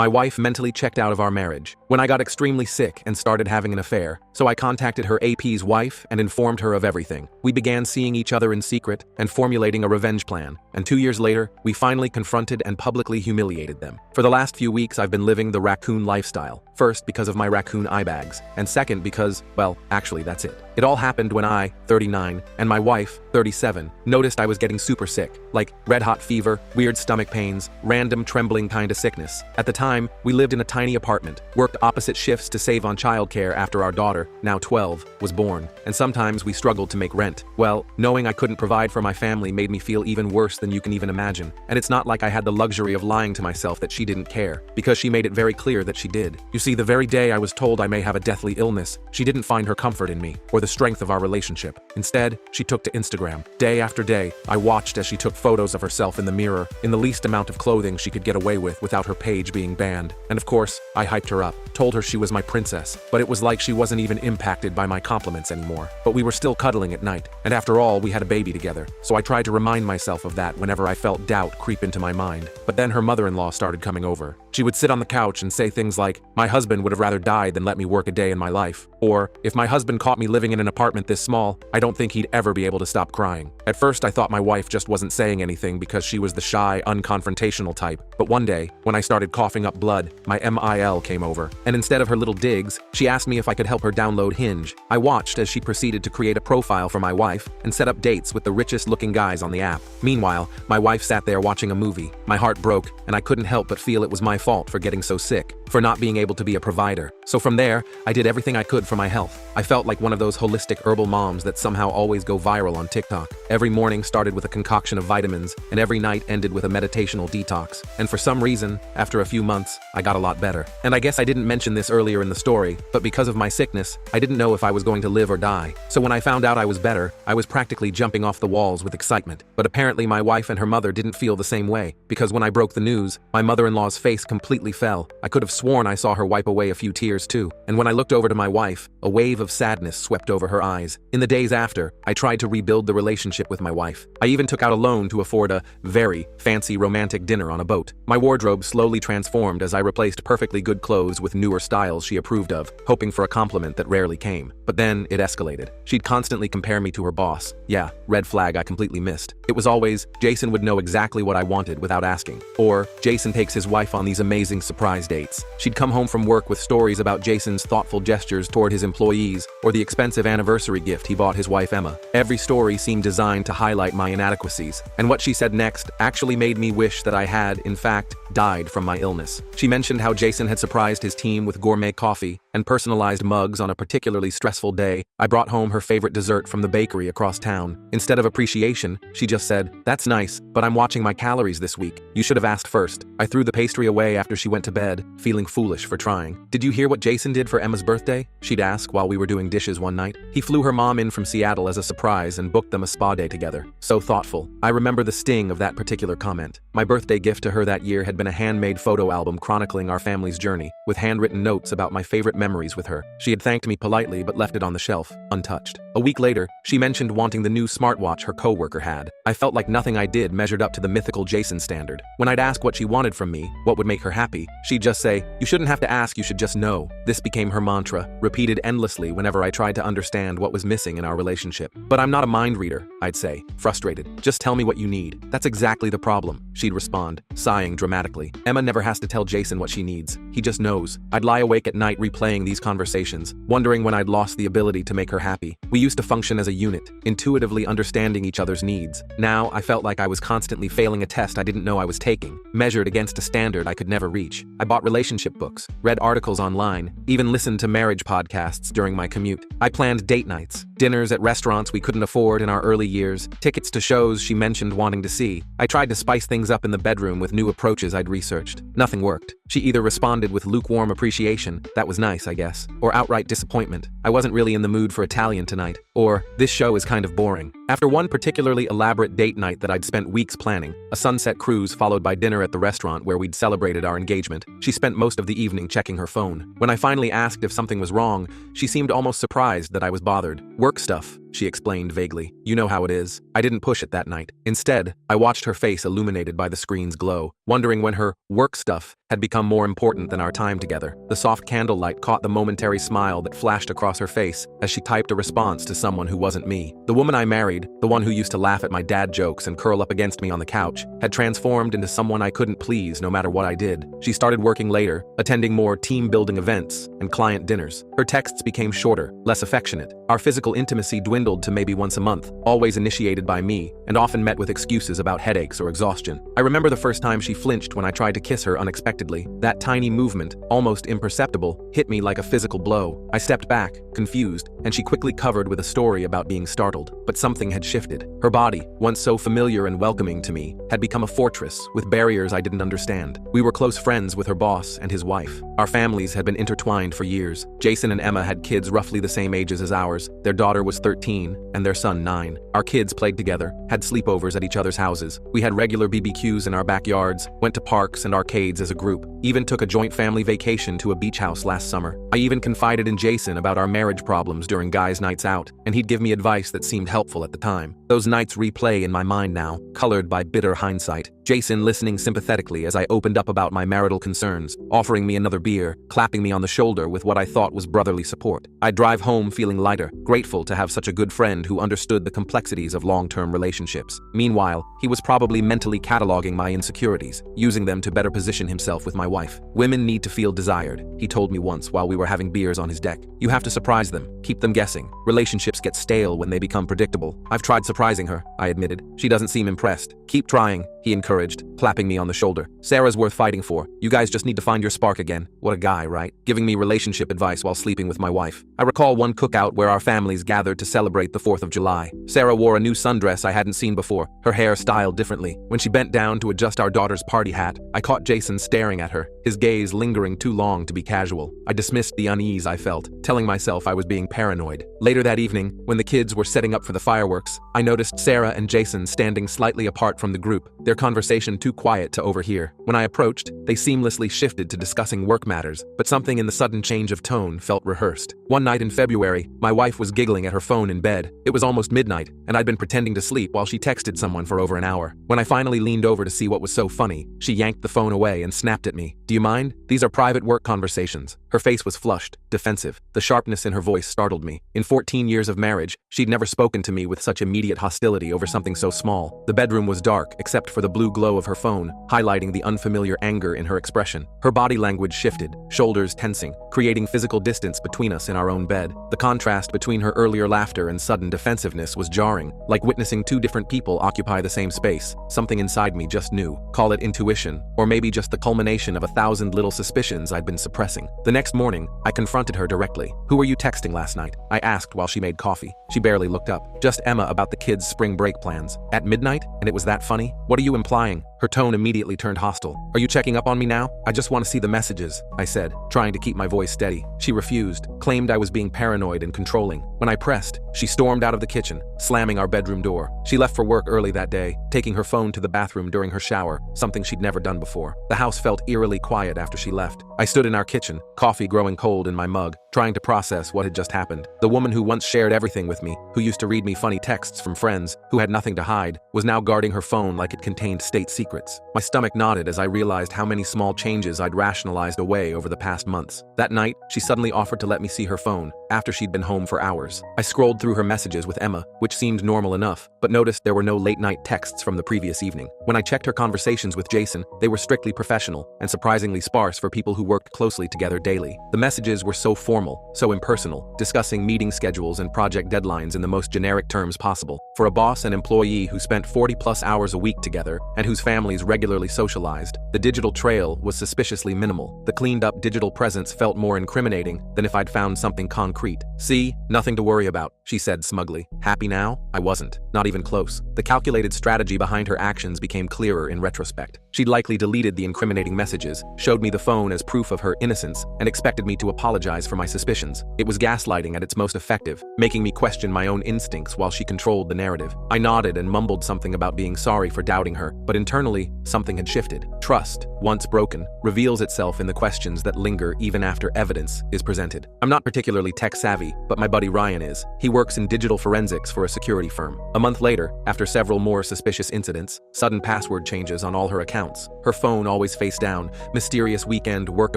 My wife mentally checked out of our marriage when I got extremely sick and started having an affair, so I contacted her AP's wife and informed her of everything. We began seeing each other in secret and formulating a revenge plan, and 2 years later, we finally confronted and publicly humiliated them. For the last few weeks, I've been living the raccoon lifestyle. First, because of my raccoon eye bags, and second, because, well, actually that's it. It all happened when I, 39, and my wife, 37, noticed I was getting super sick, like red-hot fever, weird stomach pains, random trembling kind of sickness. At the time, we lived in a tiny apartment, worked opposite shifts to save on childcare after our daughter, now 12, was born, and sometimes we struggled to make rent. Well, knowing I couldn't provide for my family made me feel even worse than you can even imagine, and it's not like I had the luxury of lying to myself that she didn't care, because she made it very clear that she did. You see, the very day I was told I may have a deathly illness, she didn't find her comfort in me, or the strength of our relationship. Instead, she took to Instagram. Day after day, I watched as she took photos of herself in the mirror, in the least amount of clothing she could get away with without her page being banned. And of course, I hyped her up, told her she was my princess, but it was like she wasn't even impacted by my compliments anymore. But we were still cuddling at night, and after all, we had a baby together, so I tried to remind myself of that whenever I felt doubt creep into my mind. But then her mother-in-law started coming over. She would sit on the couch and say things like, "My husband would have rather died than let me work a day in my life," or, "If my husband caught me living in an apartment this small, I don't think he'd ever be able to stop crying." At first, I thought my wife just wasn't saying anything because she was the shy, unconfrontational type, but one day, when I started coughing up blood, my MIL came over, and instead of her little digs, she asked me if I could help her download Hinge. I watched as she proceeded to create a profile for my wife and set up dates with the richest-looking guys on the app. Meanwhile, my wife sat there watching a movie. My heart broke, and I couldn't help but feel it was my fault for getting so sick, for not being able to be a provider. So from there, I did everything I could for my health. I felt like one of those holistic herbal moms that somehow always go viral on TikTok. Every morning started with a concoction of vitamins, and every night ended with a meditational detox. And for some reason, after a few months, I got a lot better. And I guess I didn't mention this earlier in the story, but because of my sickness, I didn't know if I was going to live or die. So when I found out I was better, I was practically jumping off the walls with excitement. But apparently my wife and her mother didn't feel the same way, because when I broke the news, my mother-in-law's face completely fell. I could have sworn I saw her wipe away a few tears too. And when I looked over to my wife, a wave of sadness swept over her eyes. In the days after, I tried to rebuild the relationship with my wife. I even took out a loan to afford a very fancy romantic dinner on a boat. My wardrobe slowly transformed as I replaced perfectly good clothes with newer styles she approved of, hoping for a compliment that rarely came. But then it escalated. She'd constantly compare me to her boss. Yeah, red flag I completely missed. It was always, Jason would know exactly what I wanted without asking. Or, Jason takes his wife on these amazing surprise dates. She'd come home from work with stories about Jason's thoughtful gestures toward his employees, or the expensive anniversary gift he bought his wife Emma. Every story seemed designed to highlight my inadequacies, and what she said next actually made me wish that I had, in fact, died from my illness. She mentioned how Jason had surprised his team with gourmet coffee and personalized mugs on a particularly stressful day. I brought home her favorite dessert from the bakery across town. Instead of appreciation, she just said, "That's nice, but I'm watching my calories this week. You should have asked first." I threw the pastry away after she went to bed, feeling foolish for trying. "Did you hear what Jason did for Emma's birthday?" she'd ask while we were doing dishes one night. "He flew her mom in from Seattle as a surprise and booked them a spa day together. So thoughtful." I remember the sting of that particular comment. My birthday gift to her that year had been a handmade photo album chronicling our family's journey, with handwritten notes about my favorite memories with her. She had thanked me politely but left it on the shelf, untouched. A week later, she mentioned wanting the new smartwatch her coworker had. I felt like nothing I did measured up to the mythical Jason standard. When I'd ask what she wanted from me, what would make her happy, she'd just say, "You shouldn't have to ask, you should just know." This became her mantra, repeated endlessly whenever I tried to understand what was missing in our relationship. "But I'm not a mind reader," I'd say, frustrated. "Just tell me what you need." "That's exactly the problem," she'd respond, sighing dramatically. "Emma never has to tell Jason what she needs. He just knows." I'd lie awake at night replaying these conversations, wondering when I'd lost the ability to make her happy. We used to function as a unit, intuitively understanding each other's needs. Now, I felt like I was constantly failing a test I didn't know I was taking, measured against a standard I could never reach. I bought relationship books, read articles online, even listened to marriage podcasts during my commute. I planned date nights, dinners at restaurants we couldn't afford in our early years, tickets to shows she mentioned wanting to see. I tried to spice things up in the bedroom with new approaches I'd researched. Nothing worked. She either responded with lukewarm appreciation, "That was nice, I guess," or outright disappointment, "I wasn't really in the mood for Italian tonight," or "This show is kind of boring." After one particularly elaborate date night that I'd spent weeks planning, a sunset cruise followed by dinner at the restaurant where we'd celebrated our engagement, she spent most of the evening checking her phone. When I finally asked if something was wrong, she seemed almost surprised that I was bothered. "Work stuff," she explained vaguely. You know how it is. I didn't push it that night. Instead, I watched her face illuminated by the screen's glow, wondering when her work stuff had become more important than our time together. The soft candlelight caught the momentary smile that flashed across her face as she typed a response to someone who wasn't me. The woman I married, the one who used to laugh at my dad jokes and curl up against me on the couch, had transformed into someone I couldn't please no matter what I did. She started working later, attending more team-building events and client dinners. Her texts became shorter, less affectionate. Our physical intimacy dwindled to maybe once a month, always initiated by me, and often met with excuses about headaches or exhaustion. I remember the first time she flinched when I tried to kiss her unexpectedly. That tiny movement, almost imperceptible, hit me like a physical blow. I stepped back, confused, and she quickly covered with a story about being startled. But something had shifted. Her body, once so familiar and welcoming to me, had become a fortress with barriers I didn't understand. We were close friends with her boss and his wife. Our families had been intertwined for years. Jason and Emma had kids roughly the same ages as ours. Their daughter was 13 and their son 9. Our kids played together, had sleepovers at each other's houses. We had regular BBQs in our backyards, went to parks and arcades as a group, even took a joint family vacation to a beach house last summer. I even confided in Jason about our marriage problems during guys' nights out, and he'd give me advice that seemed helpful at the time. Those nights replay in my mind now, colored by bitter hindsight. Jason listening sympathetically as I opened up about my marital concerns, offering me another beer, clapping me on the shoulder with what I thought was brotherly support. I'd drive home feeling lighter, grateful to have such a good friend who understood the complexities of long-term relationships. Meanwhile, he was probably mentally cataloging my insecurities, using them to better position himself with my wife. Women need to feel desired, he told me once while we were having beers on his deck. You have to surprise them, keep them guessing. Relationships get stale when they become predictable. I've tried surprising her, I admitted. She doesn't seem impressed. Keep trying, he encouraged, clapping me on the shoulder. Sarah's worth fighting for. You guys just need to find your spark again. What a guy, right? Giving me relationship advice while sleeping with my wife. I recall one cookout where our families gathered to celebrate the 4th of July. Sarah wore a new sundress I hadn't seen before, her hair styled differently. When she bent down to adjust our daughter's party hat, I caught Jason staring at her, his gaze lingering too long to be casual. I dismissed the unease I felt, telling myself I was being paranoid. Later that evening, when the kids were setting up for the fireworks, I noticed Sarah and Jason standing slightly apart from the group, their conversation too quiet to overhear. When I approached, they seamlessly shifted to discussing work matters, but something in the sudden change of tone felt rehearsed. One night in February, my wife was giggling at her phone in bed. It was almost midnight, and I'd been pretending to sleep while she texted someone for over an hour. When I finally leaned over to see what was so funny, she yanked the phone away and snapped at me. Do you mind? These are private work conversations. Her face was flushed, defensive. The sharpness in her voice startled me. In 14 years of marriage, she'd never spoken to me with such immediate hostility over something so small. The bedroom was dark, except for the blue glow of her phone, highlighting the unfamiliar anger in her expression. Her body language shifted, shoulders tensing, creating physical distance between us in our own bed. The contrast between her earlier laughter and sudden defensiveness was jarring, like witnessing two different people occupy the same space. Something inside me just knew. Call it intuition, or maybe just the culmination of 1,000 little suspicions I'd been suppressing. The next morning, I confronted her directly. Who were you texting last night? I asked while she made coffee. She barely looked up. Just Emma about the kids' spring break plans. At midnight? And it was that funny? What are you implying? Her tone immediately turned hostile. Are you checking up on me now? I just want to see the messages, I said, trying to keep my voice steady. She refused, claimed I was being paranoid and controlling. When I pressed, she stormed out of the kitchen, slamming our bedroom door. She left for work early that day, taking her phone to the bathroom during her shower, something she'd never done before. The house felt eerily quiet after she left. I stood in our kitchen, coffee growing cold in my mug, trying to process what had just happened. The woman who once shared everything with me, who used to read me funny texts from friends, who had nothing to hide, was now guarding her phone like it contained state secrets. My stomach knotted as I realized how many small changes I'd rationalized away over the past months. That night, she suddenly offered to let me see her phone, after she'd been home for hours. I scrolled through her messages with Emma, which seemed normal enough, but noticed there were no late-night texts from the previous evening. When I checked her conversations with Jason, they were strictly professional, and surprisingly sparse for people who worked closely together daily. The messages were so formal, so impersonal, discussing meeting schedules and project deadlines in the most generic terms possible. For a boss and employee who spent 40+ hours a week together, and whose families regularly socialized, the digital trail was suspiciously minimal. The cleaned-up digital presence felt more incriminating than if I'd found something concrete. See, nothing to worry about, she said smugly. Happy now? I wasn't. Not even close. The calculated strategy behind her actions became clearer in retrospect. She'd likely deleted the incriminating messages, showed me the phone as proof of her innocence, and expected me to apologize for my suspicions. It was gaslighting at its most effective, making me question my own instincts while she controlled the narrative. I nodded and mumbled something about being sorry for doubting her, but internally Finally, something had shifted. Trust, once broken, reveals itself in the questions that linger even after evidence is presented. I'm not particularly tech-savvy, but my buddy Ryan is. He works in digital forensics for a security firm. A month later, after several more suspicious incidents, sudden password changes on all her accounts, her phone always face down, mysterious weekend work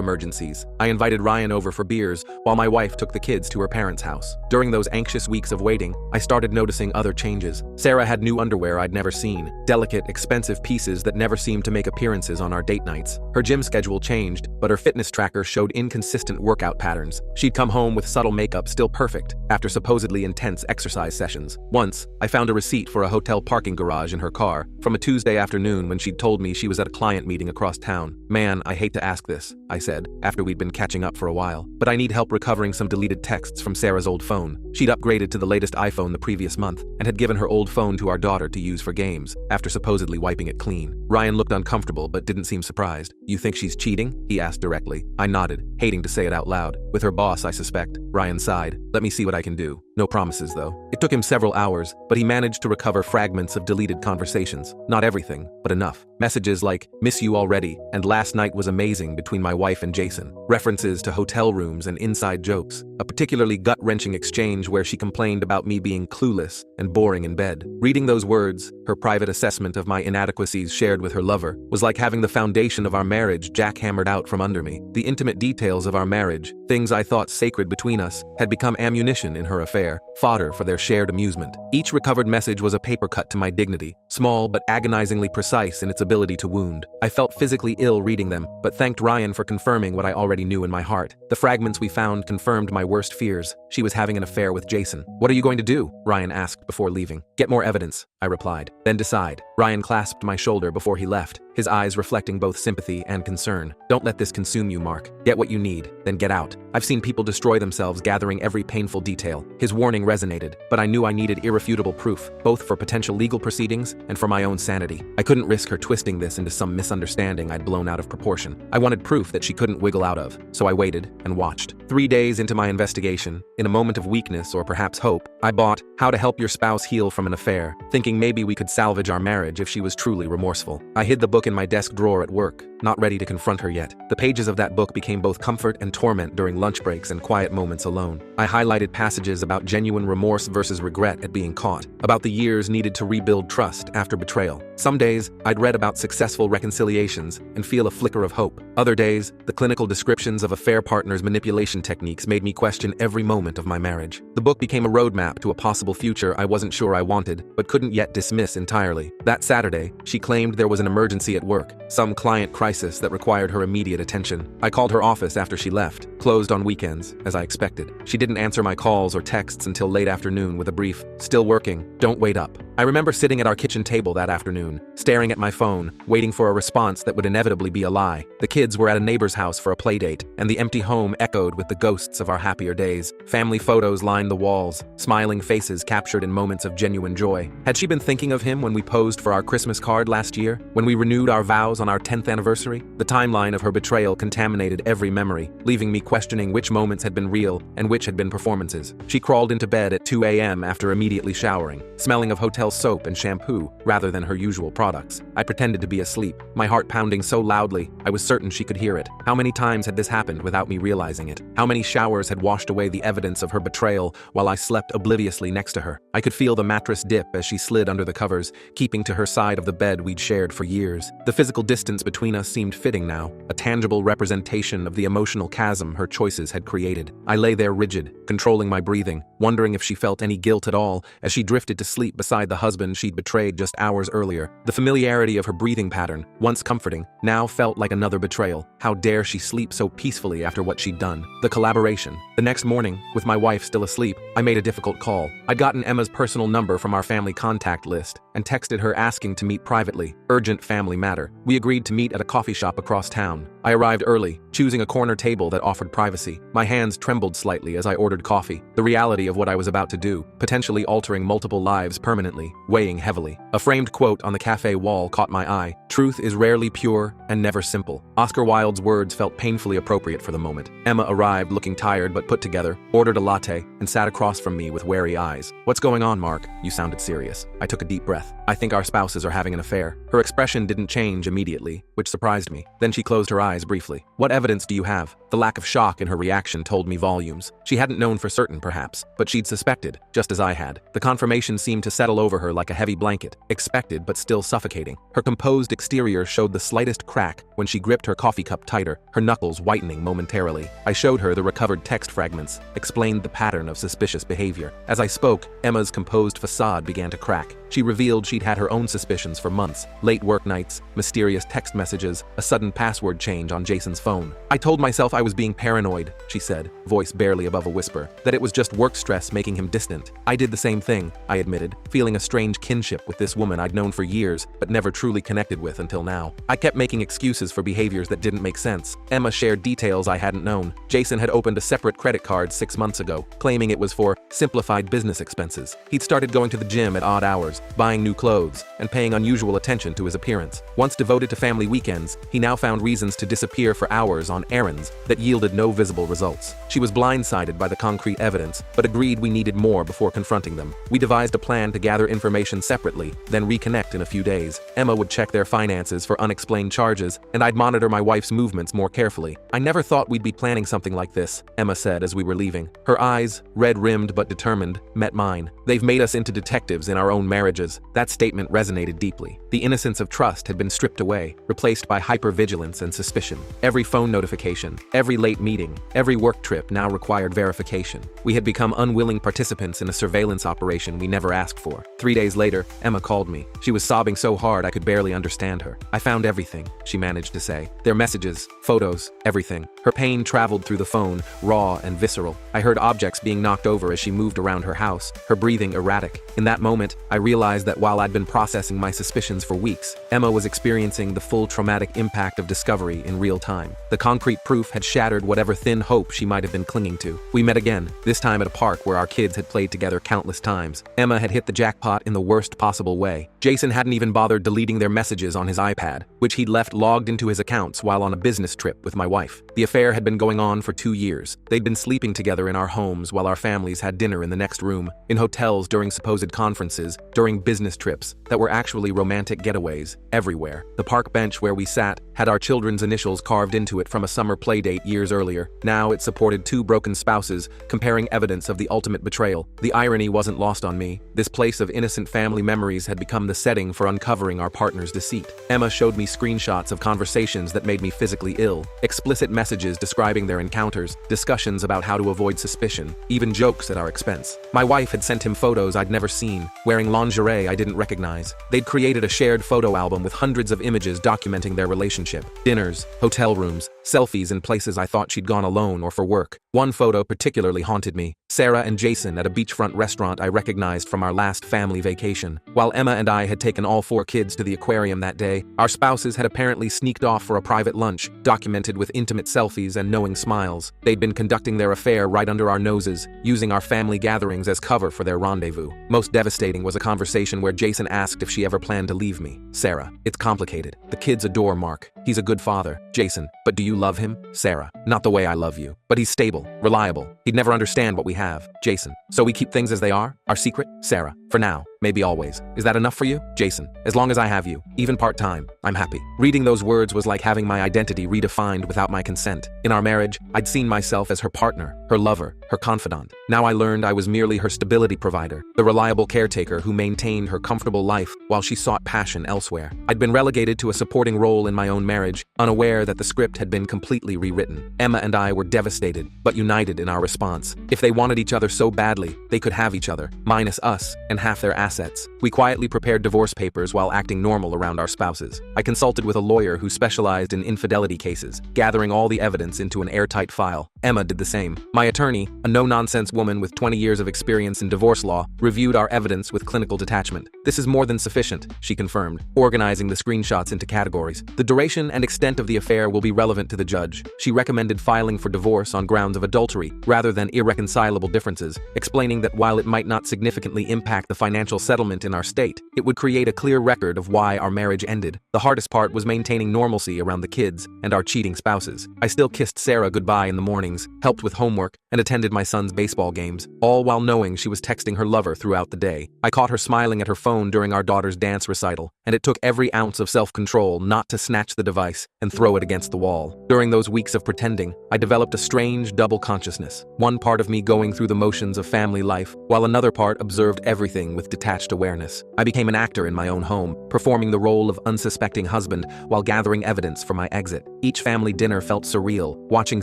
emergencies. I invited Ryan over for beers while my wife took the kids to her parents' house. During those anxious weeks of waiting, I started noticing other changes. Sarah had new underwear I'd never seen, delicate, expensive pieces that never seemed to make appearances on our date nights. Her gym schedule changed, but her fitness tracker showed inconsistent workout patterns. She'd come home with subtle makeup still perfect after supposedly intense exercise sessions. Once, I found a receipt for a hotel parking garage in her car from a Tuesday afternoon when she'd told me she was at a client meeting across town. "Man, I hate to ask this," I said, after we'd been catching up for a while, "but I need help recovering some deleted texts from Sarah's old phone." She'd upgraded to the latest iPhone the previous month and had given her old phone to our daughter to use for games, after supposedly wiping it clean. Ryan looked uncomfortable but didn't seem surprised. "You think she's cheating?" he asked directly. I nodded, hating to say it out loud. "With her boss, I suspect." Ryan sighed. "Let me see what I can do." No promises, though. It took him several hours, but he managed to recover fragments of deleted conversations. Not everything, but enough. Messages like, "Miss you already," and "Last night was amazing" between my wife and Jason. References to hotel rooms and inside jokes. A particularly gut-wrenching exchange where she complained about me being clueless and boring in bed. Reading those words, her private assessment of my inadequacies shared with her lover, was like having the foundation of our marriage jackhammered out from under me. The intimate details of our marriage, things I thought sacred between us, had become ammunition in her affair. Fodder for their shared amusement. Each recovered message was a paper cut to my dignity, small but agonizingly precise in its ability to wound. I felt physically ill reading them, but thanked Ryan for confirming what I already knew in my heart. The fragments we found confirmed my worst fears. She was having an affair with Jason. "What are you going to do?" Ryan asked before leaving. "Get more evidence," I replied. "Then decide." Ryan clasped my shoulder before he left, his eyes reflecting both sympathy and concern. "Don't let this consume you, Mark. Get what you need, then get out. I've seen people destroy themselves gathering every painful detail." His warning resonated, but I knew I needed irrefutable proof, both for potential legal proceedings and for my own sanity. I couldn't risk her twisting this into some misunderstanding I'd blown out of proportion. I wanted proof that she couldn't wiggle out of, so I waited and watched. 3 days into my investigation, in a moment of weakness or perhaps hope, I bought How to Help Your Spouse Heal from an Affair, thinking maybe we could salvage our marriage if she was truly remorseful. I hid the book in my desk drawer at work, not ready to confront her yet. The pages of that book became both comfort and torment during lunch breaks and quiet moments alone. I highlighted passages about genuine remorse versus regret at being caught, about the years needed to rebuild trust after betrayal. Some days, I'd read about successful reconciliations and feel a flicker of hope. Other days, the clinical descriptions of affair partners' manipulation techniques made me question every moment of my marriage. The book became a roadmap to a possible future I wasn't sure I wanted, but couldn't yet dismiss entirely. That Saturday, she claimed there was an emergency at work, some client crisis that required her immediate attention. I called her office after she left, closed on weekends, as I expected. She didn't answer my calls or texts until late afternoon with a brief, "Still working, don't wait up." I remember sitting at our kitchen table that afternoon, staring at my phone, waiting for a response that would inevitably be a lie. The kids were at a neighbor's house for a play date, and the empty home echoed with the ghosts of our happier days. Family photos lined the walls, smiling faces captured in moments of genuine joy. Had she been thinking of him when we posed for our Christmas card last year? When we renewed our vows on our 10th anniversary? The timeline of her betrayal contaminated every memory, leaving me questioning which moments had been real and which had been performances. She crawled into bed at 2 a.m. after immediately showering, smelling of hotel soap and shampoo rather than her usual products. I pretended to be asleep, my heart pounding so loudly I was certain she could hear it. How many times had this happened without me realizing it? How many showers had washed away the evidence of her betrayal while I slept obliviously next to her? I could feel the mattress dip as she slid under the covers, keeping to her side of the bed we'd shared for years. The physical distance between us seemed fitting now, a tangible representation of the emotional chasm her choices had created. I lay there rigid, controlling my breathing, wondering if she felt any guilt at all as she drifted to sleep beside the husband she'd betrayed just hours earlier. The familiarity of her breathing pattern, once comforting, now felt like another betrayal. How dare she sleep so peacefully after what she'd done? The collaboration. The next morning, with my wife still asleep, I made a difficult call. I'd gotten Emma's personal number from our family contact list and texted her asking to meet privately. Urgent family matter. We agreed to meet at a coffee shop across town. I arrived early, choosing a corner table that offered privacy. My hands trembled slightly as I ordered coffee. The reality of what I was about to do, potentially altering multiple lives permanently, weighing heavily. A framed quote on the cafe wall caught my eye. Truth is rarely pure and never simple. Oscar Wilde's words felt painfully appropriate for the moment. Emma arrived looking tired but put together, ordered a latte, and sat across from me with wary eyes. "What's going on, Mark? You sounded serious." I took a deep breath. "I think our spouses are having an affair." Her expression didn't change immediately, which surprised me. Then she closed her eyes briefly. "What evidence do you have?" The lack of shock in her reaction told me volumes. She hadn't known for certain, perhaps, but she'd suspected, just as I had. The confirmation seemed to settle over her like a heavy blanket, expected but still suffocating. Her composed exterior showed the slightest crack when she gripped her coffee cup tighter, her knuckles whitening momentarily. I showed her the recovered text fragments, explained the pattern of suspicious behavior. As I spoke, Emma's composed facade began to crack. She revealed she'd had her own suspicions for months. Late work nights, mysterious text messages, a sudden password change on Jason's phone. "I told myself I was being paranoid," she said, voice barely above a whisper, "that it was just work stress making him distant." "I did the same thing," I admitted, feeling a strange kinship with this woman I'd known for years, but never truly connected with until now. I kept making excuses for behaviors that didn't make sense. Emma shared details I hadn't known. Jason had opened a separate credit card 6 months ago, claiming it was for simplified business expenses. He'd started going to the gym at odd hours, buying new clothes, and paying unusual attention to his appearance. Once devoted to family weekends, he now found reasons to disappear for hours on errands that yielded no visible results. She was blindsided by the concrete evidence, but agreed we needed more before confronting them. We devised a plan to gather information separately, then reconnect in a few days. Emma would check their finances for unexplained charges, and I'd monitor my wife's movements more carefully. "I never thought we'd be planning something like this," Emma said as we were leaving. Her eyes, red-rimmed but determined, met mine. "They've made us into detectives in our own marriages." That statement resonated deeply. The innocence of trust had been stripped away, replaced by hypervigilance and suspicion. Every phone notification, every late meeting, every work trip now required verification. We had become unwilling participants in a surveillance operation we never asked for. 3 days later, Emma called me. She was sobbing so hard I could barely understand her. "I found everything," she managed to say. "Their messages, photos, everything." Her pain traveled through the phone, raw and visceral. I heard objects being knocked over as she moved around her house, her breathing erratic. In that moment, I realized that while I'd been processing my suspicions for weeks, Emma was experiencing the full traumatic impact of discovery in real time. The concrete proof had shattered whatever thin hope she might have been clinging to. We met again, this time at a park where our kids had played together countless times. Emma had hit the jackpot in the worst possible way. Jason hadn't even bothered deleting their messages on his iPad, which he'd left logged into his accounts while on a business trip with my wife. The affair had been going on for 2 years. They'd been sleeping together in our homes while our families had dinner in the next room, in hotels during supposed conferences, during business trips that were actually romantic getaways, everywhere. The park bench where we sat had our children's initials carved into it from a summer playdate years earlier. Now it supported 2 broken spouses, comparing evidence of the ultimate betrayal. The irony wasn't lost on me. This place of innocent family memories had become the setting for uncovering our partner's deceit. Emma showed me screenshots of conversations that made me physically ill, explicit messages describing their encounters, discussions about how to avoid suspicion, even jokes at our expense. My wife had sent him photos I'd never seen, wearing lingerie I didn't recognize. They'd created a shared photo album with hundreds of images documenting their relationship. Dinners, hotel rooms, selfies in places I thought she'd gone alone or for work. One photo particularly haunted me. Sarah and Jason at a beachfront restaurant I recognized from our last family vacation. While Emma and I had taken all 4 kids to the aquarium that day, our spouses had apparently sneaked off for a private lunch, documented with intimate selfies and knowing smiles. They'd been conducting their affair right under our noses, using our family gatherings as cover for their rendezvous. Most devastating was a conversation where Jason asked if she ever planned to leave me. Sarah: "It's complicated. The kids adore Mark. He's a good father." Jason: "But do you love him?" Sarah: "Not the way I love you. But he's stable, reliable. He'd never understand what we have." Jason: "So we keep things as they are? Our secret?" Sarah: "For now. Maybe always. Is that enough for you?" Jason: "As long as I have you, even part-time, I'm happy." Reading those words was like having my identity redefined without my consent. In our marriage, I'd seen myself as her partner, her lover, her confidant. Now I learned I was merely her stability provider, the reliable caretaker who maintained her comfortable life while she sought passion elsewhere. I'd been relegated to a supporting role in my own marriage, unaware that the script had been completely rewritten. Emma and I were devastated, but united in our response. If they wanted each other so badly, they could have each other, minus us, and half their assets. We quietly prepared divorce papers while acting normal around our spouses. I consulted with a lawyer who specialized in infidelity cases, gathering all the evidence into an airtight file. Emma did the same. My attorney, a no-nonsense woman with 20 years of experience in divorce law, reviewed our evidence with clinical detachment. This is more than sufficient, she confirmed, organizing the screenshots into categories. The duration and extent of the affair will be relevant to the judge. She recommended filing for divorce on grounds of adultery rather than irreconcilable differences, explaining that while it might not significantly impact the financial settlement in our state, it would create a clear record of why our marriage ended. The hardest part was maintaining normalcy around the kids and our cheating spouses. I still kissed Sarah goodbye in the mornings, helped with homework, and attended my son's baseball games, all while knowing she was texting her lover throughout the day. I caught her smiling at her phone during our daughter's dance recital, and it took every ounce of self-control not to snatch the device and throw it against the wall. During those weeks of pretending, I developed a strange double consciousness, one part of me going through the motions of family life, while another part observed everything with detached awareness. I became an actor in my own home, performing the role of unsuspecting husband while gathering evidence for my exit. Each family dinner felt surreal, watching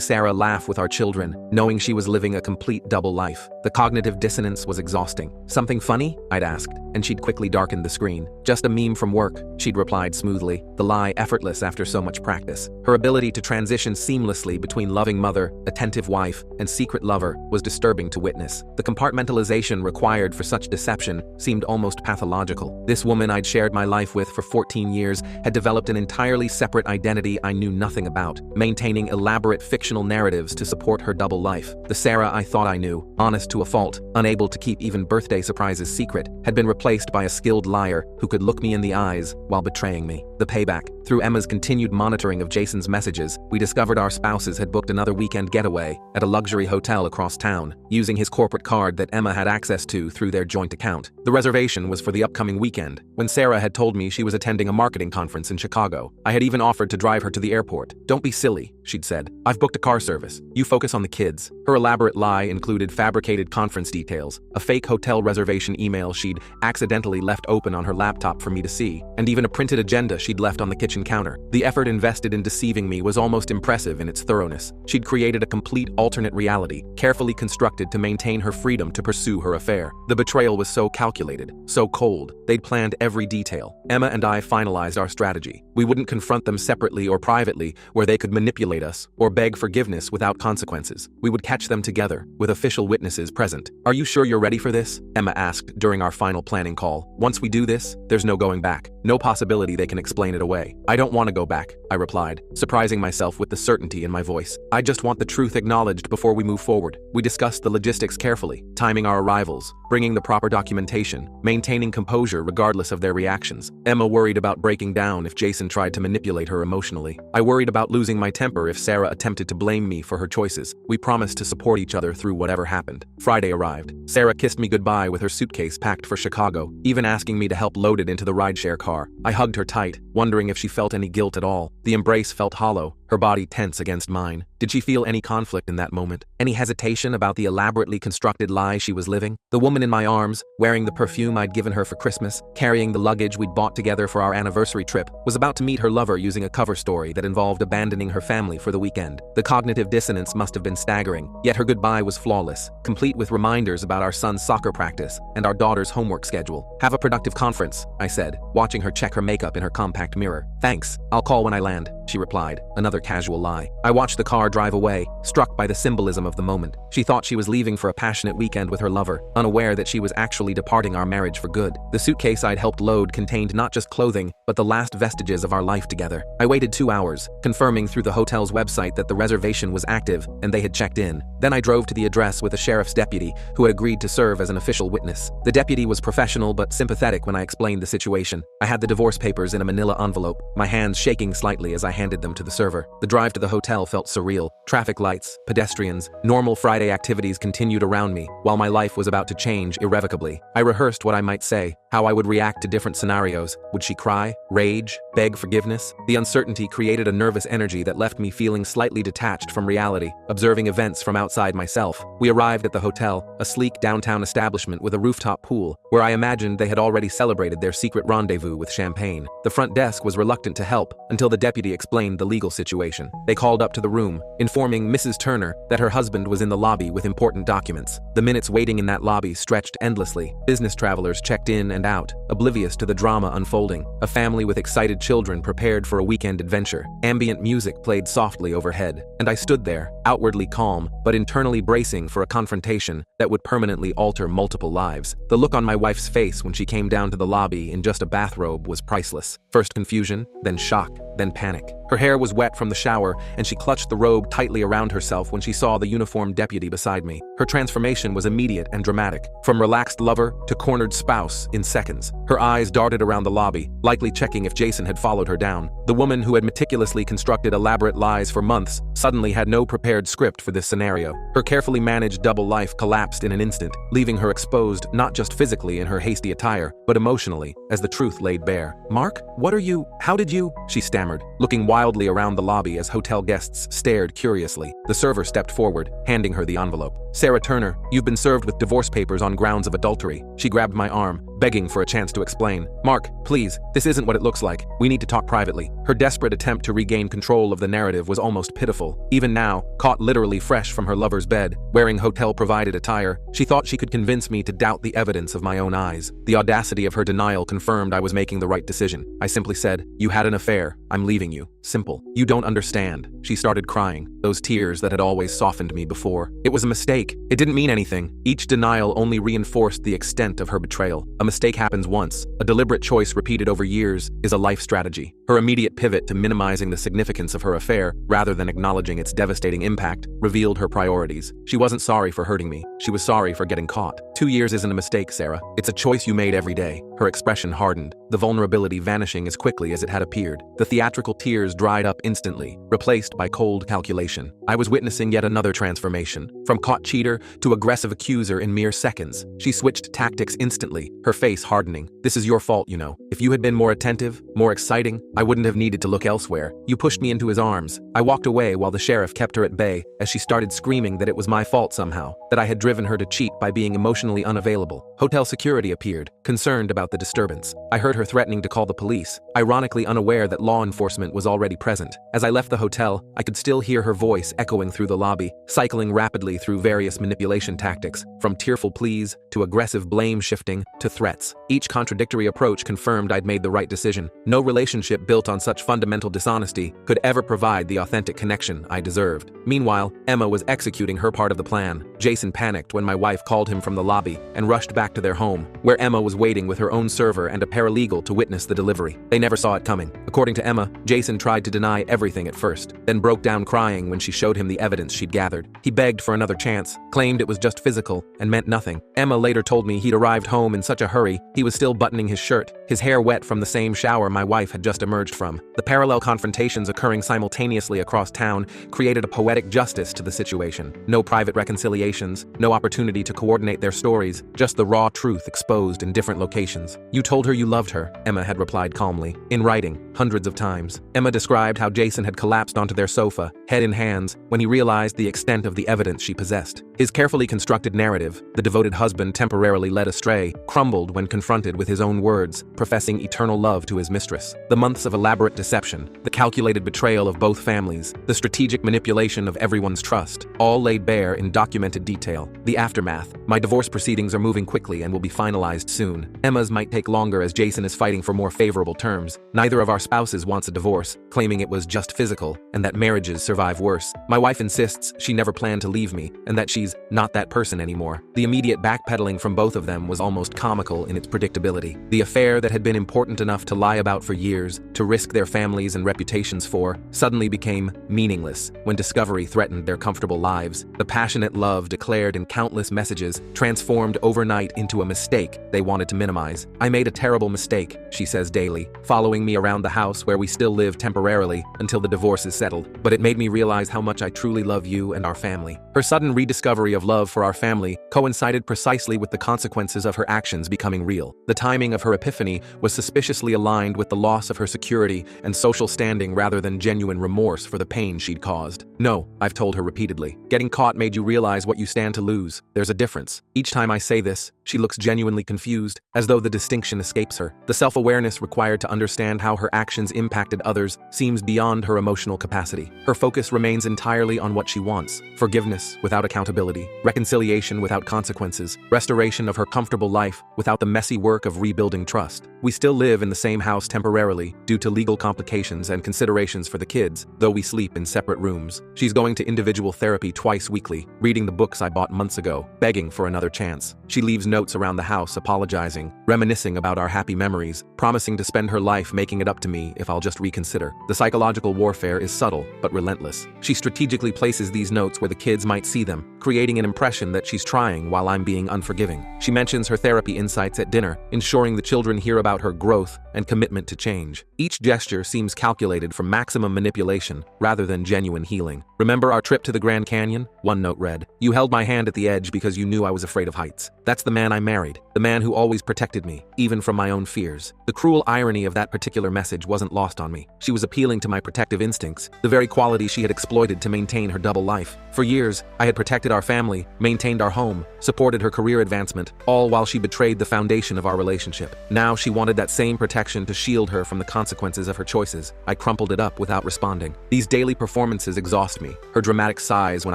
Sarah laugh with our children, knowing she was living a complete double life. The cognitive dissonance was exhausting. "Something funny?" I'd asked, and she'd quickly darkened the screen. "Just a meme from work," she'd replied smoothly, the lie effortless after so much practice. Her ability to transition seamlessly between loving mother, attentive wife, and secret lover was disturbing to witness. The compartmentalization required for such deception seemed almost pathological. This woman I'd shared my life with for 14 years had developed an entirely separate identity I knew nothing about, maintaining elaborate fictional narratives to support her double life. The Sarah I thought I knew, honest to a fault, unable to keep even birthday surprises secret, had been replaced by a skilled liar who could look me in the eyes while betraying me. The payback. Through Emma's continued monitoring of Jason's messages, we discovered our spouses had booked another weekend getaway at a luxury hotel across town, using his corporate card that Emma had access to through their joint account. The reservation was for the upcoming weekend, when Sarah had told me she was attending a marketing conference in Chicago. I had even offered to drive her to the airport. "Don't be silly," she'd said. "I've booked a car service. You focus on the kids." Her elaborate lie included fabricated conference details, a fake hotel reservation email she'd accidentally left open on her laptop for me to see, and even a printed agenda she'd left on the kitchen counter. The effort invested in deceiving me was almost impressive in its thoroughness. She'd created a complete alternate reality, carefully constructed to maintain her freedom to pursue her affair. The betrayal was so calculated, so cold, they'd planned every detail. Emma and I finalized our strategy. We wouldn't confront them separately or privately, where they could manipulate us or beg forgiveness without consequences. We would catch them together, with official witnesses present. "Are you sure you're ready for this?" Emma asked during our final planning call. "Once we do this, there's no going back. No possibility they can explain it away." "I don't want to go back," I replied, surprising myself with the certainty in my voice. "I just want the truth acknowledged before we move forward." We discussed the logistics carefully, timing our arrivals, bringing the proper documentation, maintaining composure regardless of their reactions. Emma worried about breaking down if Jason tried to manipulate her emotionally. I worried about losing my temper if Sarah attempted to blame me for her choices. We promised to support each other through whatever happened. Friday arrived. Sarah kissed me goodbye with her suitcase packed for Chicago, even asking me to help load it into the rideshare car. I hugged her tight, wondering if she felt any guilt at all. The embrace felt hollow, her body tense against mine. Did she feel any conflict in that moment? Any hesitation about the elaborately constructed lie she was living? The woman in my arms, wearing the perfume I'd given her for Christmas, carrying the luggage we'd bought together for our anniversary trip, was about to meet her lover using a cover story that involved abandoning her family for the weekend. The cognitive dissonance must have been staggering, yet her goodbye was flawless, complete with reminders about our son's soccer practice and our daughter's homework schedule. "Have a productive conference," I said, watching her check her makeup in her compact mirror. "Thanks, I'll call when I land," she replied, another casual lie. I watched the car drive away, struck by the symbolism of the moment. She thought she was leaving for a passionate weekend with her lover, unaware that she was actually departing our marriage for good. The suitcase I'd helped load contained not just clothing, but the last vestiges of our life together. I waited 2 hours, confirming through the hotel's website that the reservation was active and they had checked in. Then I drove to the address with a sheriff's deputy who had agreed to serve as an official witness. The deputy was professional but sympathetic when I explained the situation. I had the divorce papers in a manila envelope, my hands shaking slightly as I handed them to the server. The drive to the hotel felt surreal. Traffic lights, pedestrians, normal Friday activities continued around me, while my life was about to change irrevocably. I rehearsed what I might say, how I would react to different scenarios. Would she cry, rage, beg forgiveness? The uncertainty created a nervous energy that left me feeling slightly detached from reality, observing events from outside myself. We arrived at the hotel, a sleek downtown establishment with a rooftop pool, where I imagined they had already celebrated their secret rendezvous with champagne. The front desk was reluctant to help until the deputy explained the legal situation. They called up to the room, informing Mrs. Turner that her husband was in the lobby with important documents. The minutes waiting in that lobby stretched endlessly. Business travelers checked in and planned out, oblivious to the drama unfolding. A family with excited children prepared for a weekend adventure. Ambient music played softly overhead, and I stood there, outwardly calm, but internally bracing for a confrontation that would permanently alter multiple lives. The look on my wife's face when she came down to the lobby in just a bathrobe was priceless. First confusion, then shock, then panic. Her hair was wet from the shower, and she clutched the robe tightly around herself when she saw the uniformed deputy beside me. Her transformation was immediate and dramatic, from relaxed lover to cornered spouse in seconds. Her eyes darted around the lobby, likely checking if Jason had followed her down. The woman who had meticulously constructed elaborate lies for months suddenly had no prepared script for this scenario. Her carefully managed double life collapsed in an instant, leaving her exposed not just physically in her hasty attire, but emotionally, as the truth laid bare. "Mark, what are you? How did you?" she stammered, looking wildly around the lobby as hotel guests stared curiously. The server stepped forward, handing her the envelope. "Sarah Turner, you've been served with divorce papers on grounds of adultery." She grabbed my arm, begging for a chance to explain. "Mark, please, this isn't what it looks like. We need to talk privately." Her desperate attempt to regain control of the narrative was almost pitiful. Even now, caught literally fresh from her lover's bed, wearing hotel-provided attire, she thought she could convince me to doubt the evidence of my own eyes. The audacity of her denial confirmed I was making the right decision. I simply said, "You had an affair. I'm leaving you. Simple. You don't understand." She started crying, those tears that had always softened me before. It was a mistake. It didn't mean anything. Each denial only reinforced the extent of her betrayal. A mistake happens once. A deliberate choice repeated over years is a life strategy. Her immediate pivot to minimizing the significance of her affair, rather than acknowledging its devastating impact, revealed her priorities. She wasn't sorry for hurting me. She was sorry for getting caught. 2 years isn't a mistake, Sarah. It's a choice you made every day. Her expression hardened, the vulnerability vanishing as quickly as it had appeared. The theatrical tears dried up instantly, replaced by cold calculation. I was witnessing yet another transformation. From caught cheater to aggressive accuser in mere seconds. She switched tactics instantly, her face hardening. "This is your fault, you know. If you had been more attentive, more exciting, I wouldn't have needed to look elsewhere. You pushed me into his arms." I walked away while the sheriff kept her at bay as she started screaming that it was my fault somehow, that I had driven her to cheat by being emotionally unavailable. Hotel security appeared, concerned about the disturbance. I heard her threatening to call the police, ironically unaware that law enforcement was already present. As I left the hotel, I could still hear her voice echoing through the lobby, cycling rapidly through various manipulation tactics, from tearful pleas to aggressive blame shifting to threats. Each contradictory approach confirmed I'd made the right decision. No relationship built on such fundamental dishonesty could ever provide the authentic connection I deserved. Meanwhile, Emma was executing her part of the plan. Jason panicked when my wife called him from the lobby and rushed back to their home, where Emma was waiting with her own server and a paralegal to witness the delivery. They never saw it coming. According to Emma, Jason tried to deny everything at first, then broke down crying when she showed him the evidence she'd gathered. He begged for another chance, claimed it was just physical, and meant nothing. Emma later told me he'd arrived home in such a hurry, he was still buttoning his shirt, his hair wet from the same shower my wife had just emerged from. The parallel confrontations occurring simultaneously across town created a poetic justice to the situation. No private reconciliations, no opportunity to coordinate their stories, just the raw truth exposed in different locations. "You told her you loved her," Emma had replied calmly, in writing, hundreds of times. Emma described how Jason had collapsed onto their sofa, head in hands, when he realized the extent of the evidence she possessed. His carefully constructed narrative, the devoted husband temporarily led astray, crumbled when confronted with his own words, professing eternal love to his mistress. The months of elaborate deception, the calculated betrayal of both families, the strategic manipulation of everyone's trust, all laid bare in documented detail. The aftermath: my divorce proceedings are moving quickly and will be finalized soon. Emma's might take longer as Jason is fighting for more favorable terms. Neither of our spouses wants a divorce, claiming it was just physical, and that marriages survive worse. My wife insists she never planned to leave me, and that she's not that person anymore. The immediate backpedaling from both of them was almost comical in its predictability. The affair that had been important enough to lie about for years, to risk their families and reputations for, suddenly became meaningless when discovery threatened their comfortable lives. The passionate love declared in countless messages transformed overnight into a mistake they wanted to minimize. "I made a terrible mistake," she says daily, following me around the house where we still live temporarily until the divorce is settled. "But it made me realize how much I truly love you and our family." Her sudden rediscovery of love for our family coincided precisely with the consequences of her actions becoming real. The timing of her epiphany was suspiciously aligned with the loss of her security and social standing rather than genuine remorse for the pain she'd caused. "No," I've told her repeatedly. "Getting caught made you realize what you stand to lose. There's a difference. Each time I say this, She looks genuinely confused, as though the distinction escapes her. The self-awareness required to understand how her actions impacted others seems beyond her emotional capacity. Her focus remains entirely on what she wants: forgiveness without accountability, reconciliation without consequences, restoration of her comfortable life without the messy work of rebuilding trust. We still live in the same house temporarily due to legal complications and considerations for the kids, though we sleep in separate rooms. She's going to individual therapy twice weekly, reading the books I bought months ago, begging for another chance. She leaves notes around the house apologizing, reminiscing about our happy memories, promising to spend her life making it up to me if I'll just reconsider. The psychological warfare is subtle but relentless. She strategically places these notes where the kids might see them, creating an impression that she's trying while I'm being unforgiving. She mentions her therapy insights at dinner, ensuring the children hear about her growth and commitment to change. Each gesture seems calculated for maximum manipulation rather than genuine healing. "Remember our trip to the Grand Canyon?" one note read. "You held my hand at the edge because you knew I was afraid of heights. That's the man I married, the man who always protected me, even from my own fears." The cruel irony of that particular message wasn't lost on me. She was appealing to my protective instincts, the very quality she had exploited to maintain her double life. For years, I had protected our family, maintained our home, supported her career advancement, all while she betrayed the foundation of our relationship. Now she wanted that same protection to shield her from the consequences of her choices. I crumpled it up without responding. These daily performances exhaust me. Her dramatic sighs when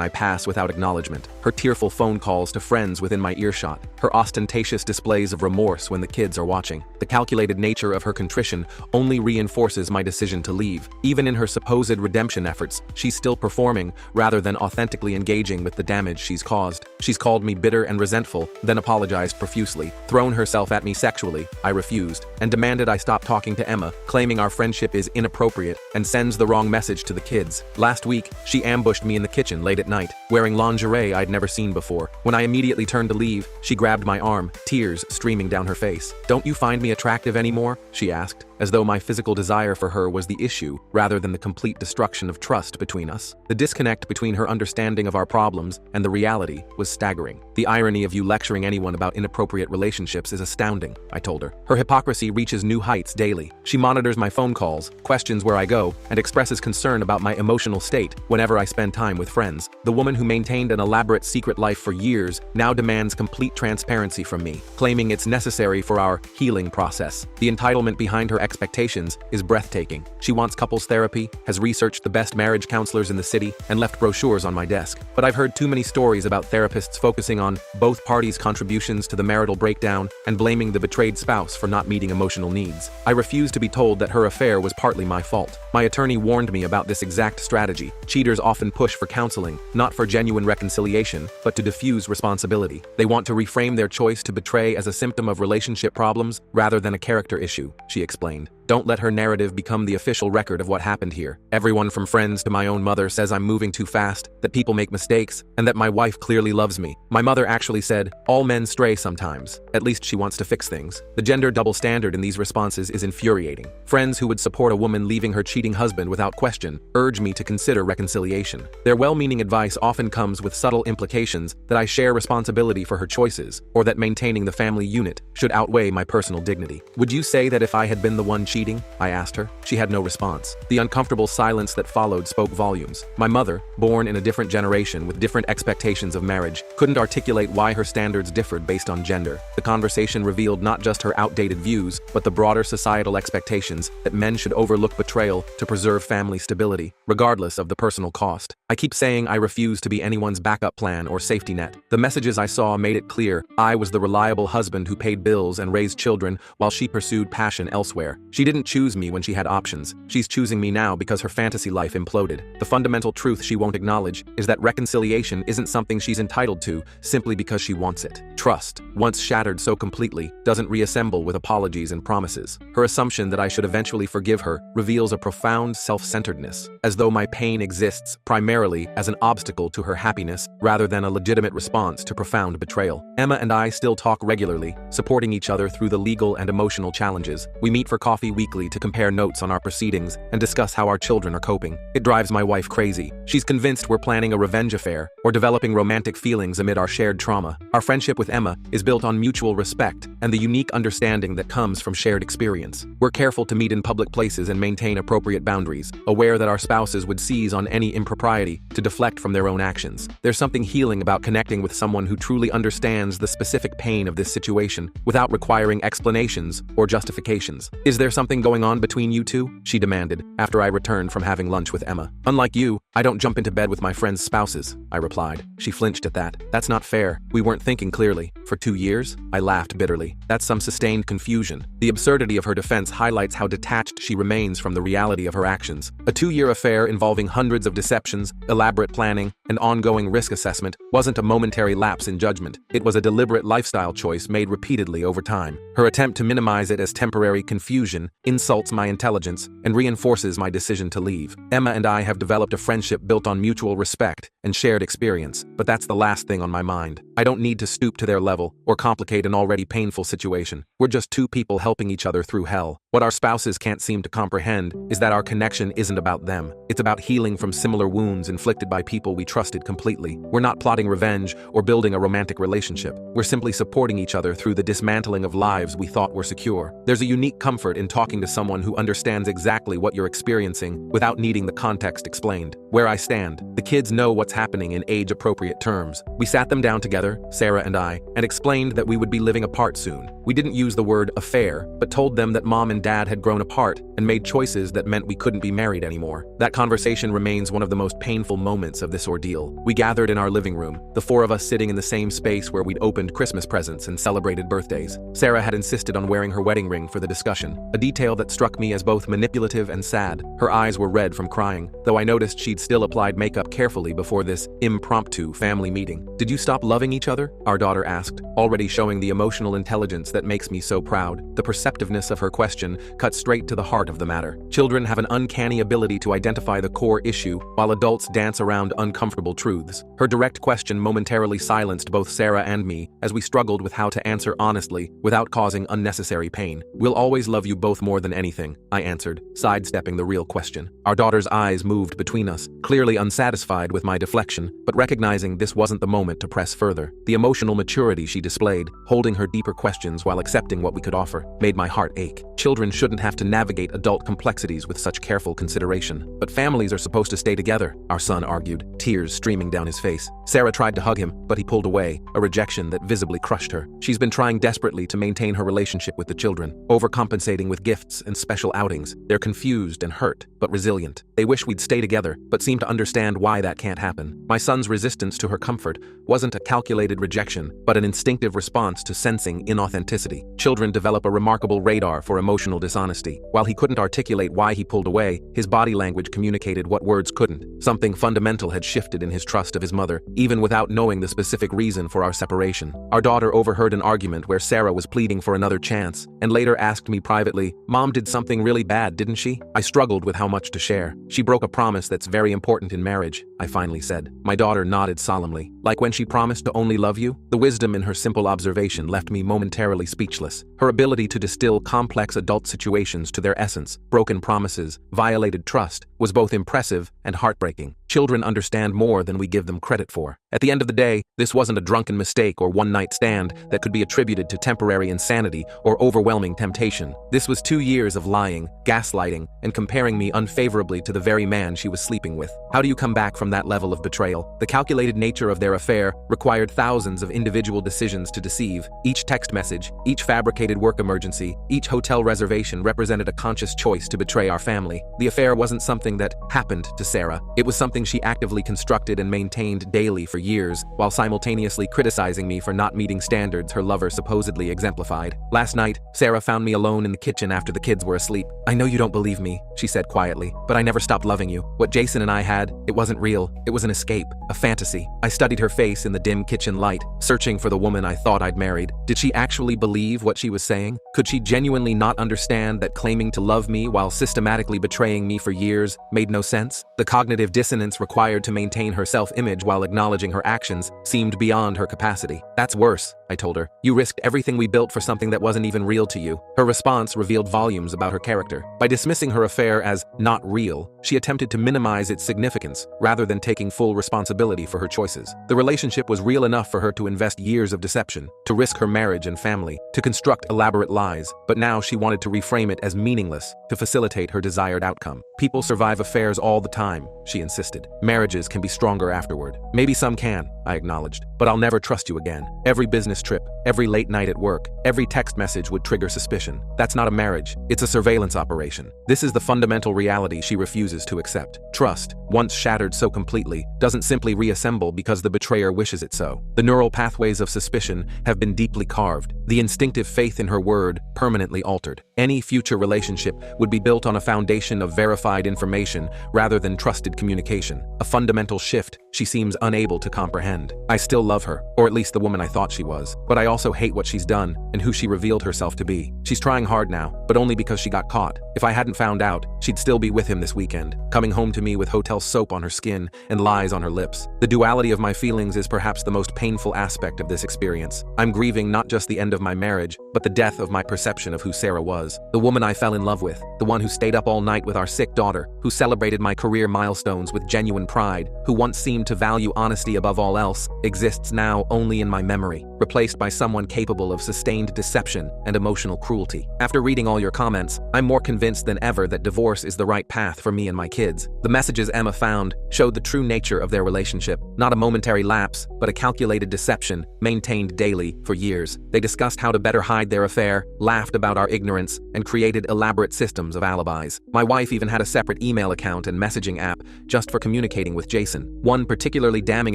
I pass without acknowledgement, her tearful phone calls to friends within my earshot, her ostentatious displays of remorse when the kids are watching. The calculated nature of her contrition only reinforces my decision to leave. Even in her supposed redemption efforts, she's still performing rather than authentically engaging with the damage she's caused. She's called me bitter and resentful, then apologized profusely, thrown herself at me sexually. I refused, and demanded I stop talking to Emma, claiming our friendship is inappropriate and sends the wrong message to the kids. Last week, she ambushed me in the kitchen late at night, wearing lingerie I'd never seen before. When I immediately turned to leave, she grabbed my arm, tears streaming down her face. "Don't you find me attractive anymore?" she asked, as though my physical desire for her was the issue rather than the complete destruction of trust between us. The disconnect between her understanding of our problems and the reality was staggering. "The irony of you lecturing anyone about inappropriate relationships is astounding," I told her. Her hypocrisy reaches new heights daily. She monitors my phone calls, questions where I go, and expresses concern about my emotional state whenever I spend time with friends. The woman who maintained an elaborate secret life for years now demands complete transparency from me, claiming it's necessary for our healing process. The entitlement behind her expectations is breathtaking. She wants couples therapy, has researched the best marriage counselors in the city, and left brochures on my desk. But I've heard too many stories about therapists focusing on both parties' contributions to the marital breakdown and blaming the betrayed spouse for not meeting emotional needs. I refuse to be told that her affair was partly my fault. My attorney warned me about this exact strategy. Cheaters often push for counseling, not for genuine reconciliation, but to diffuse responsibility. They want to reframe their choice to betray as a symptom of relationship problems rather than a character issue, she explained. Don't let her narrative become the official record of what happened here. Everyone from friends to my own mother says I'm moving too fast, that people make mistakes, and that my wife clearly loves me. My mother actually said, "All men stray sometimes." At least she wants to fix things. The gender double standard in these responses is infuriating. Friends who would support a woman leaving her cheating husband without question urge me to consider reconciliation. Their well-meaning advice often comes with subtle implications that I share responsibility for her choices, or that maintaining the family unit should outweigh my personal dignity. "Would you say that if I had been the one cheating?" I asked her. She had no response. The uncomfortable silence that followed spoke volumes. My mother, born in a different generation with different expectations of marriage, couldn't articulate why her standards differed based on gender. The conversation revealed not just her outdated views, but the broader societal expectations that men should overlook betrayal to preserve family stability, regardless of the personal cost. I keep saying I refuse to be anyone's backup plan or safety net. The messages I saw made it clear I was the reliable husband who paid bills and raised children while she pursued passion elsewhere. She didn't choose me when she had options. She's choosing me now because her fantasy life imploded. The fundamental truth she won't acknowledge is that reconciliation isn't something she's entitled to simply because she wants it. Trust, once shattered so completely, doesn't reassemble with apologies and promises. Her assumption that I should eventually forgive her reveals a profound self-centeredness, as though my pain exists primarily as an obstacle to her happiness rather than a legitimate response to profound betrayal. Emma and I still talk regularly, supporting each other through the legal and emotional challenges. We meet for coffee coffee weekly to compare notes on our proceedings and discuss how our children are coping. It drives my wife crazy. She's convinced we're planning a revenge affair or developing romantic feelings amid our shared trauma. Our friendship with Emma is built on mutual respect and the unique understanding that comes from shared experience. We're careful to meet in public places and maintain appropriate boundaries, aware that our spouses would seize on any impropriety to deflect from their own actions. There's something healing about connecting with someone who truly understands the specific pain of this situation without requiring explanations or justifications. "Is there something going on between you two?" she demanded after I returned from having lunch with Emma. "Unlike you, I don't jump into bed with my friends' spouses," I replied. She flinched at that. "That's not fair. We weren't thinking clearly. For 2 years?" I laughed bitterly. That's some sustained confusion. The absurdity of her defense highlights how detached she remains from the reality of her actions. A 2-year affair involving hundreds of deceptions, elaborate planning, and ongoing risk assessment wasn't a momentary lapse in judgment. It was a deliberate lifestyle choice made repeatedly over time. Her attempt to minimize it as temporary confusion insults my intelligence and reinforces my decision to leave. Emma and I have developed a friendship built on mutual respect and shared experience, but that's the last thing on my mind. I don't need to stoop to their level or complicate an already painful situation. We're just two people helping each other through hell. What our spouses can't seem to comprehend is that our connection isn't about them. It's about healing from similar wounds inflicted by people we trusted completely. We're not plotting revenge or building a romantic relationship. We're simply supporting each other through the dismantling of lives we thought were secure. There's a unique comfort in talking to someone who understands exactly what you're experiencing without needing the context explained. Where I stand, the kids know what's happening in age-appropriate terms. We sat them down together, Sarah and I, and explained that we would be living apart soon. We didn't use the word affair, but told them that Mom and Dad had grown apart and made choices that meant we couldn't be married anymore. That conversation remains one of the most painful moments of this ordeal. We gathered in our living room, the four of us sitting in the same space where we'd opened Christmas presents and celebrated birthdays. Sarah had insisted on wearing her wedding ring for the discussion, a detail that struck me as both manipulative and sad. Her eyes were red from crying, though I noticed she'd still applied makeup carefully before this impromptu family meeting. "Did you stop loving each other?" our daughter asked, already showing the emotional intelligence that makes me so proud. The perceptiveness of her question cut straight to the heart of the matter. Children have an uncanny ability to identify the core issue, while adults dance around uncomfortable truths. Her direct question momentarily silenced both Sarah and me as we struggled with how to answer honestly without causing unnecessary pain. "We'll always love you both more than anything," I answered, sidestepping the real question. Our daughter's eyes moved between us, clearly unsatisfied with my deflection, but recognizing this wasn't the moment to press further. The emotional maturity she displayed, holding her deeper questions while accepting what we could offer, made my heart ache. Children shouldn't have to navigate adult complexities with such careful consideration. "But families are supposed to stay together," our son argued, tears streaming down his face. Sarah tried to hug him, but he pulled away, a rejection that visibly crushed her. She's been trying desperately to maintain her relationship with the children, overcompensating with gifts and special outings. They're confused and hurt, but resilient. They wish we'd stay together, but seem to understand why that can't happen. My son's resistance to her comfort wasn't a calculated rejection, but an instinctive response to sensing inauthenticity. Children develop a remarkable radar for emotional dishonesty. While he couldn't articulate why he pulled away, his body language communicated what words couldn't. Something fundamental had shifted in his trust of his mother, even without knowing the specific reason for our separation. Our daughter overheard an argument where Sarah was pleading for another chance, and later asked me privately, "Mom did something really bad, didn't she?" I struggled with how much to share. "She broke a promise that's very important in marriage," I finally said. My daughter nodded solemnly. "Like when she promised to only love you?" The wisdom in her simple observation left me momentarily speechless. Her ability to distill complex adult situations to their essence, broken promises, violated trust, was both impressive and heartbreaking. Children understand more than we give them credit for. At the end of the day, this wasn't a drunken mistake or one-night stand that could be attributed to temporary insanity or overwhelming temptation. This was 2 years of lying, gaslighting, and comparing me unfavorably to the very man she was sleeping with. How do you come back from that level of betrayal? The calculated nature of their affair required thousands of individual decisions to deceive. Each text message, each fabricated work emergency, each hotel reservation represented a conscious choice to betray our family. The affair wasn't something that happened to Sarah. It was something she actively constructed and maintained daily for years, while simultaneously criticizing me for not meeting standards her lover supposedly exemplified. Last night, Sarah found me alone in the kitchen after the kids were asleep. "I know you don't believe me," she said quietly, "but I never stopped loving you. What Jason and I had, it wasn't real. It was an escape, a fantasy." I studied her face in the dim kitchen light, searching for the woman I thought I'd married. Did she actually believe what she was saying? Could she genuinely not understand that claiming to love me while systematically betraying me for years made no sense. The cognitive dissonance required to maintain her self-image while acknowledging her actions seemed beyond her capacity. "That's worse," I told her. "You risked everything we built for something that wasn't even real to you." Her response revealed volumes about her character. By dismissing her affair as not real, she attempted to minimize its significance rather than taking full responsibility for her choices. The relationship was real enough for her to invest years of deception, to risk her marriage and family, to construct elaborate lies, but now she wanted to reframe it as meaningless to facilitate her desired outcome. "People survive affairs all the time," she insisted. "Marriages can be stronger afterward." "Maybe some can," I acknowledged, "but I'll never trust you again." Every business trip, every late night at work, every text message would trigger suspicion. That's not a marriage, it's a surveillance operation. This is the fundamental reality she refuses to accept. Trust, once shattered so completely, doesn't simply reassemble because the betrayer wishes it so. The neural pathways of suspicion have been deeply carved, the instinctive faith in her word permanently altered. Any future relationship would be built on a foundation of verified information rather than trusted communication, a fundamental shift she seems unable to comprehend. I still love her, or at least the woman I thought she was, but I also hate what she's done and who she revealed herself to be. She's trying hard now, but only because she got caught. If I hadn't found out, she'd still be with him this weekend, coming home to me with hotel soap on her skin and lies on her lips. The duality of my feelings is perhaps the most painful aspect of this experience. I'm grieving not just the end of my marriage, but the death of my perception of who Sarah was. The woman I fell in love with, the one who stayed up all night with our sick daughter, who celebrated my career milestones with genuine pride, who once seemed to value honesty above all else, exists now only in my memory, replaced by someone capable of sustained deception and emotional cruelty. After reading all your comments, I'm more convinced than ever that divorce is the right path for me and my kids. The messages Emma found showed the true nature of their relationship, not a momentary lapse, but a calculated deception maintained daily for years. They discussed how to better hide their affair, laughed about our ignorance, and created elaborate systems of alibis. My wife even had a separate email account and messaging app just for communicating with Jason. One particularly damning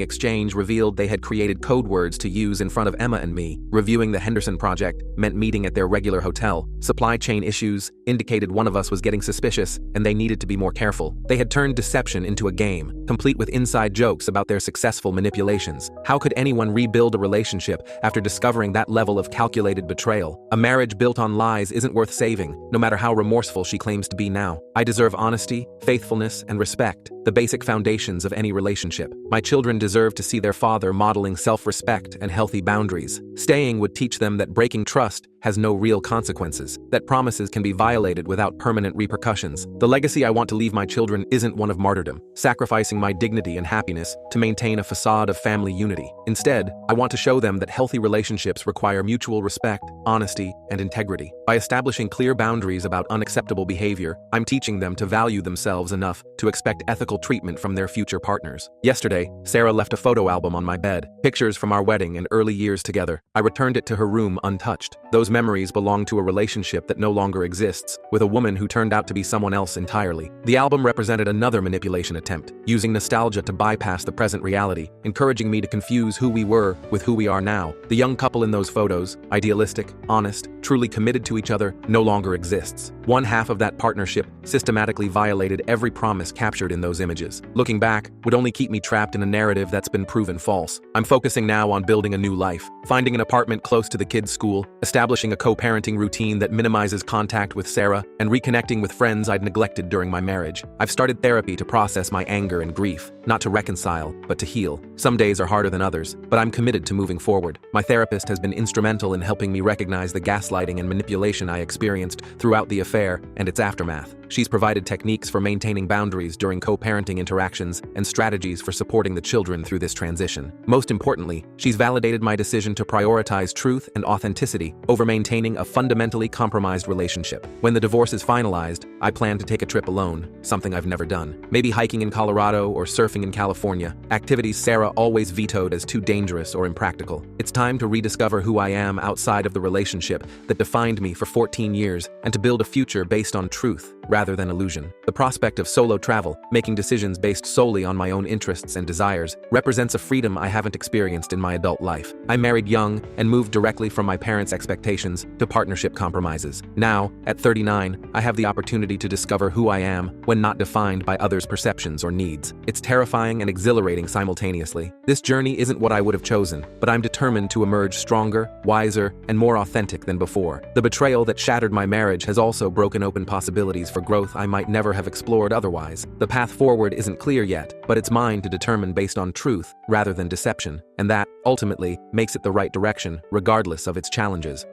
exchange revealed they had created code words to use in front of Emma and me. Reviewing the Henderson project meant meeting at their regular hotel. Supply chain issues indicated one of us was getting suspicious and they needed to be more careful. They had turned deception into a game, complete with inside jokes about their successful manipulations. How could anyone rebuild a relationship after discovering that level of calculated betrayal? A marriage built on lies isn't worth saving, no matter how remorseful she claims to be now. I deserve honesty, faithfulness, and respect, the basic foundations of any relationship. My children deserve to see their father modeling self-respect and healthy boundaries. Staying would teach them that breaking trust has no real consequences, that promises can be violated without permanent repercussions. The legacy I want to leave my children isn't one of martyrdom, sacrificing my dignity and happiness to maintain a facade of family unity. Instead, I want to show them that healthy relationships require mutual respect, honesty, and integrity. By establishing clear boundaries about unacceptable behavior, I'm teaching them to value themselves enough to expect ethical treatment from their future partners. Yesterday, Sarah left a photo album on my bed, pictures from our wedding and early years together. I returned it to her room untouched. Those memories belong to a relationship that no longer exists, with a woman who turned out to be someone else entirely. The album represented another manipulation attempt, using nostalgia to bypass the present reality, encouraging me to confuse who we were with who we are now. The young couple in those photos, idealistic, honest, truly committed to each other, no longer exists. One half of that partnership systematically violated every promise captured in those images. Looking back would only keep me trapped in a narrative that's been proven false. I'm focusing now on building a new life, finding an apartment close to the kids' school, establishing a co-parenting routine that minimizes contact with Sarah, and reconnecting with friends I'd neglected during my marriage. I've started therapy to process my anger and grief, not to reconcile, but to heal. Some days are harder than others, but I'm committed to moving forward. My therapist has been instrumental in helping me recognize the gaslighting and manipulation I experienced throughout the affair and its aftermath. She's provided techniques for maintaining boundaries during co-parenting interactions and strategies for supporting the children through this transition. Most importantly, she's validated my decision to prioritize truth and authenticity over maintaining a fundamentally compromised relationship. When the divorce is finalized, I plan to take a trip alone, something I've never done. Maybe hiking in Colorado or surfing in California, activities Sarah always vetoed as too dangerous or impractical. It's time to rediscover who I am outside of the relationship that defined me for 14 years and to build a future based on truth rather than illusion. The prospect of solo travel, making decisions based solely on my own interests and desires, represents a freedom I haven't experienced in my adult life. I married young and moved directly from my parents' expectations to partnership compromises. Now, at 39, I have the opportunity to discover who I am when not defined by others' perceptions or needs. It's terrifying and exhilarating simultaneously. This journey isn't what I would have chosen, but I'm determined to emerge stronger, wiser, and more authentic than before. The betrayal that shattered my marriage has also broken open possibilities for growth I might never have explored otherwise. The path forward isn't clear yet, but it's mine to determine based on truth rather than deception, and that, ultimately, makes it the right direction, regardless of its challenges.